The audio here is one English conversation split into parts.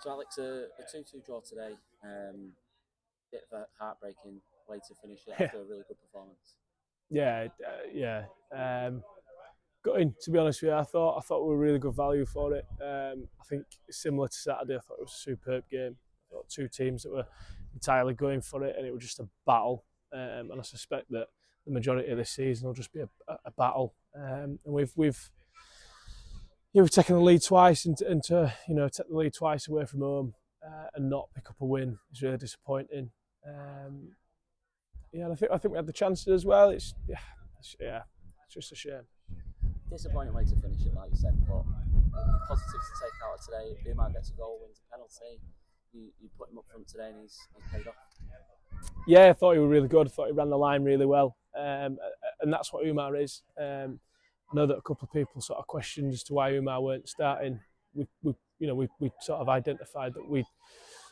So Alex, a 2-2 draw today. Bit of a heartbreaking way to finish it Yeah, after a really good performance. yeah. Gutting, to be honest with you. I thought we were really good value for it. I think similar to Saturday, I thought it was a superb game. I thought two teams that were entirely going for it, and it was just a battle. And I suspect that the majority of this season will just be a battle. And we've taken the lead twice, and to take the lead twice away from home and not pick up a win is really disappointing. Um, yeah, and I think we had the chances as well. It's just a shame. Disappointing way to finish it, like you said, but positives to take out of today. Umar gets a goal, wins a penalty. You put him up front today, and he's paid off. Yeah, I thought he was really good. I thought he ran the line really well, and that's what Umar is. I know that a couple of people sort of questioned as to why Umar weren't starting. We sort of identified that we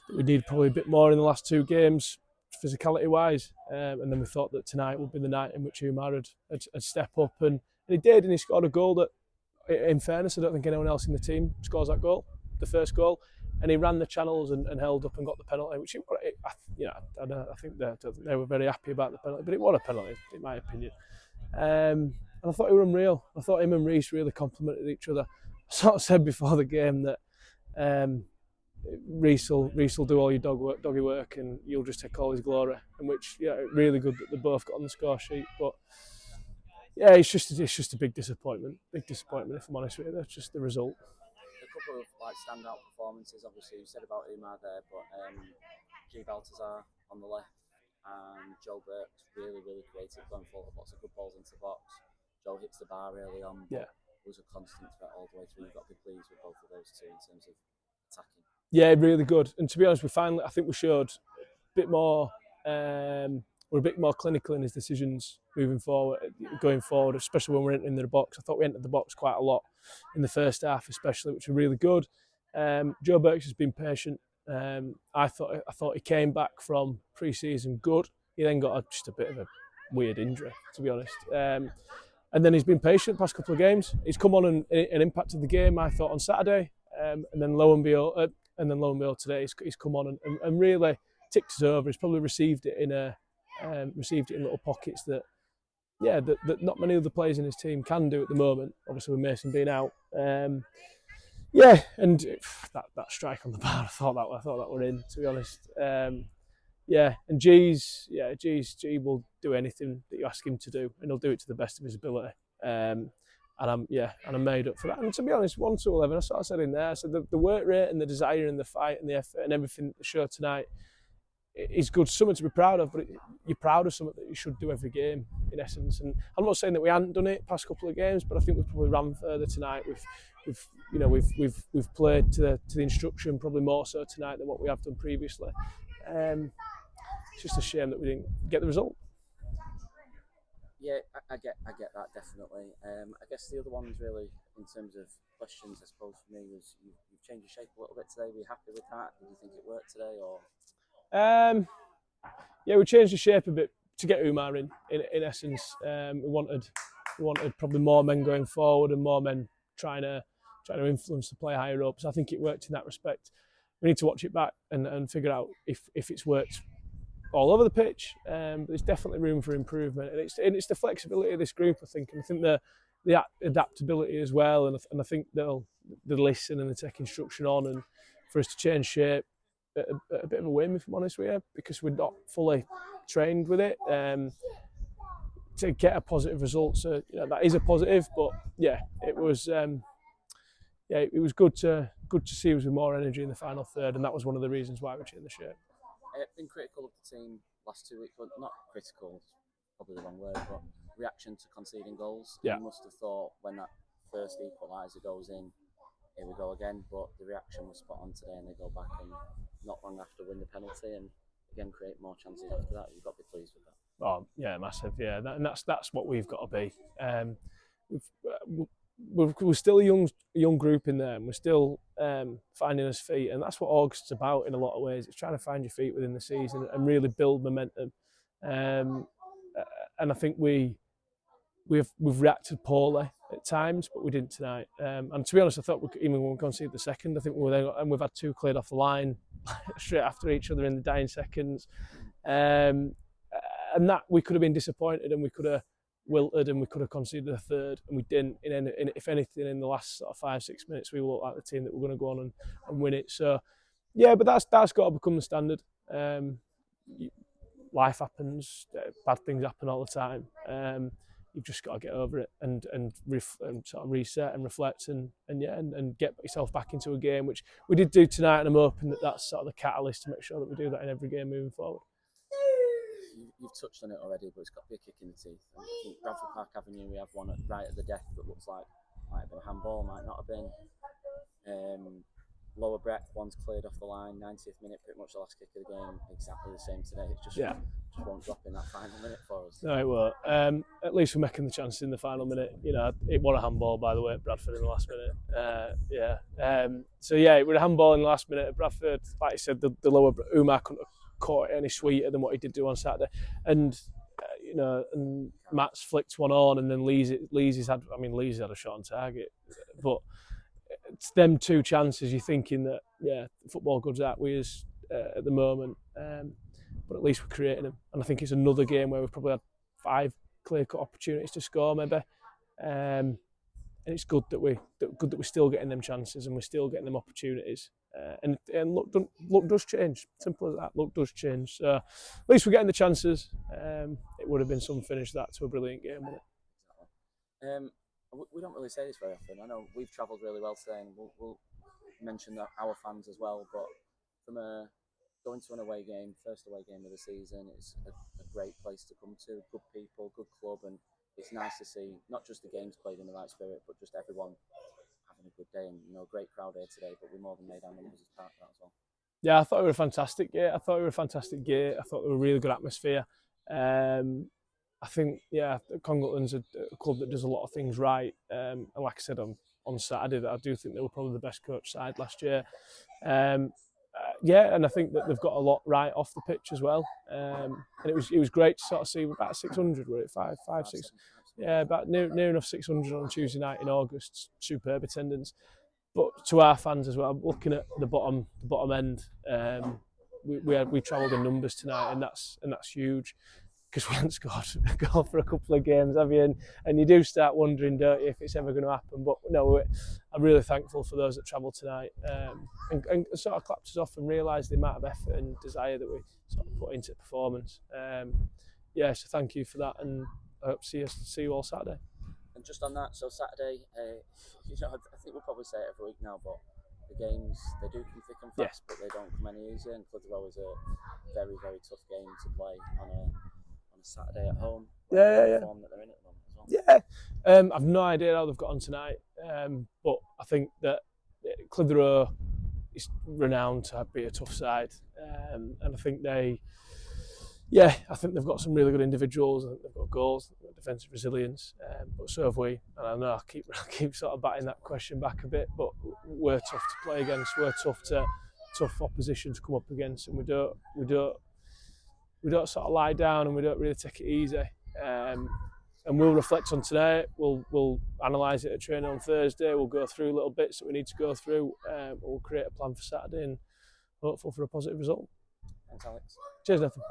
need probably a bit more in the last two games, physicality wise, and then we thought that tonight would be the night in which Umar had step up, and he did, and he scored a goal that, in fairness, I don't think anyone else in the team scores that goal, the first goal, and he ran the channels and held up and got the penalty, which I think they were very happy about the penalty, but it was a penalty in my opinion. And I thought he was unreal. I thought him and Reece really complemented each other. I sort of said before the game that Reece will do all your doggy work, and you'll just take all his glory. And which, really good that they both got on the score sheet. But yeah, it's just a big disappointment. Big disappointment, if I'm honest with you. That's just the result. A couple of standout performances, obviously you said about Umar there, but G Baltazar on the left and Joe Burke's really creative, going forward, lots of good balls into the box. Joe hits the bar early on, but Yeah. was a constant threat all the way through. You've got to be pleased with both of those two in terms of attacking. Yeah, really good. And to be honest, I think we showed a bit more. We're a bit more clinical in his decisions going forward, especially when we're entering the box. I thought we entered the box quite a lot in the first half, especially, which was really good. Joe Burks has been patient. I thought he came back from pre-season good. He then got just a bit of a weird injury, to be honest. And then he's been patient the past couple of games. He's come on and impacted the game, I thought, on Saturday. And then lo and behold, today he's come on and really ticked us over. He's probably received it in little pockets that not many other players in his team can do at the moment. Obviously, with Mason being out. And that strike on the bar, I thought that were in, to be honest. And G will do anything that you ask him to do, and he'll do it to the best of his ability. And I'm made up for that. And to be honest, 1 to 11, I sort of said in there, I said the work rate and the desire and the fight and the effort and everything the show tonight is good, something to be proud of, but you're proud of something that you should do every game, in essence. And I'm not saying that we hadn't done it past couple of games, but I think we've probably ran further tonight. We've played to the instruction probably more so tonight than what we have done previously. It's just a shame that we didn't get the result. Yeah, I get that definitely. I guess the other ones really, in terms of questions, I suppose for me was you've changed your shape a little bit today. Were you happy with that? Did you think it worked today, or? We changed the shape a bit to get Umar in essence. We wanted probably more men going forward and more men trying to influence the play higher up. So I think it worked in that respect. We need to watch it back and figure out if it's worked all over the pitch. But there's definitely room for improvement, and it's the flexibility of this group. I think the adaptability as well, and I think they'll listen and they take instruction on, and for us to change shape. A bit of a whim, if I'm honest with you, because we're not fully trained with it. To get a positive result, so that is a positive. But it was good to see us with more energy in the final third, and that was one of the reasons why we changed the shape. Been critical of the team last 2 weeks, but not critical, probably the wrong word, but reaction to conceding goals. Yeah. You must have thought when that first equaliser goes in, here we go again, but the reaction was spot on today, and they go back and not long after win the penalty and again create more chances after that. You've got to be pleased with that. Oh yeah, massive. Yeah, and that's what we've got to be. We're still a young group in there, and we're still finding us feet, and that's what August's about in a lot of ways. It's trying to find your feet within the season and really build momentum. And I think we've reacted poorly at times, but we didn't tonight. And to be honest, I thought even when we conceded the second, I think we were then, and we've had 2 cleared off the line straight after each other in the dying seconds. And that we could have been disappointed, and we could have wilted, and we could have conceded a third, and we didn't. If anything, in the last sort of 5-6 minutes, we looked like the team that were going to go on and win it. So, yeah, but that's got to become the standard. Life happens, bad things happen all the time. You've just got to get over it and sort of reset and reflect and get yourself back into a game, which we did do tonight. And I'm hoping that that's sort of the catalyst to make sure that we do that in every game moving forward. You've touched on it already, but it's got to be a kick in the teeth. And I think Bradford Park Avenue, we have one right at the death that looks like might have been a handball, might not have been. Lower Breck, one's cleared off the line, 90th minute, pretty much the last kick of the game, exactly the same today. It just won't drop in that final minute for us. No, it won't. At least we're making the chances in the final minute. You know, it was a handball, by the way, at Bradford in the last minute. So yeah, it was a handball in the last minute at Bradford. Like I said, the lower Umar couldn't have caught it any sweeter than what he did do on Saturday. And and Matt's flicked one on, and then Leesy's had a shot on target, but it's them 2 chances. You're thinking that football good's out with us at the moment, but at least we're creating them. And I think it's another game where we've probably had 5 clear-cut opportunities to score, maybe. And it's good that we're still getting them chances and we're still getting them opportunities. And luck does change. Simple as that. Luck does change. So at least we're getting the chances. It would have been some finish that to a brilliant game, wouldn't it? We don't really say this very often. I know we've travelled really well today, and we'll mention that our fans as well. But from going to an away game, first away game of the season, it's a great place to come to. Good people, good club, and it's nice to see not just the games played in the right spirit, but just everyone having a good day. And great crowd here today, but we more than made our numbers as part of that as well. Yeah, I thought we were fantastic. I thought they were a really good atmosphere. I think, Congleton's a club that does a lot of things right. And like I said on Saturday, that I do think they were probably the best coach side last year. And I think that they've got a lot right off the pitch as well. And it was great to sort of see about 600, were it? 5, 6? Yeah, about near enough 600 on Tuesday night in August. Superb attendance. But to our fans as well, looking at the bottom end, we travelled in numbers tonight, and that's huge. Because we haven't scored a goal for a couple of games, have you? And you do start wondering, don't you, if it's ever going to happen. But no, I'm really thankful for those that travelled tonight and sort of clapped us off and realised the amount of effort and desire that we sort of put into the performance. So thank you for that, and I hope to see you all Saturday. And just on that, so Saturday, I think we'll probably say it every week now, but the games, they do come thick and fast, but they don't come any easier. And Clitheroe is a very, very tough game to play on a Saturday at home. The form that they're in at the moment as well. I've no idea how they've got on tonight, but I think that Clitheroe is renowned to be a tough side, and I think they've got some really good individuals. I think they've got goals, they've got defensive resilience, but so have we. And I know I keep sort of batting that question back a bit, but we're tough to play against. We're tough opposition to come up against, and we don't sort of lie down, and we don't really take it easy. And we'll reflect on today. We'll analyse it at training on Thursday. We'll go through little bits that we need to go through. We'll create a plan for Saturday and hopeful for a positive result. Thanks, Alex. Cheers, Nathan.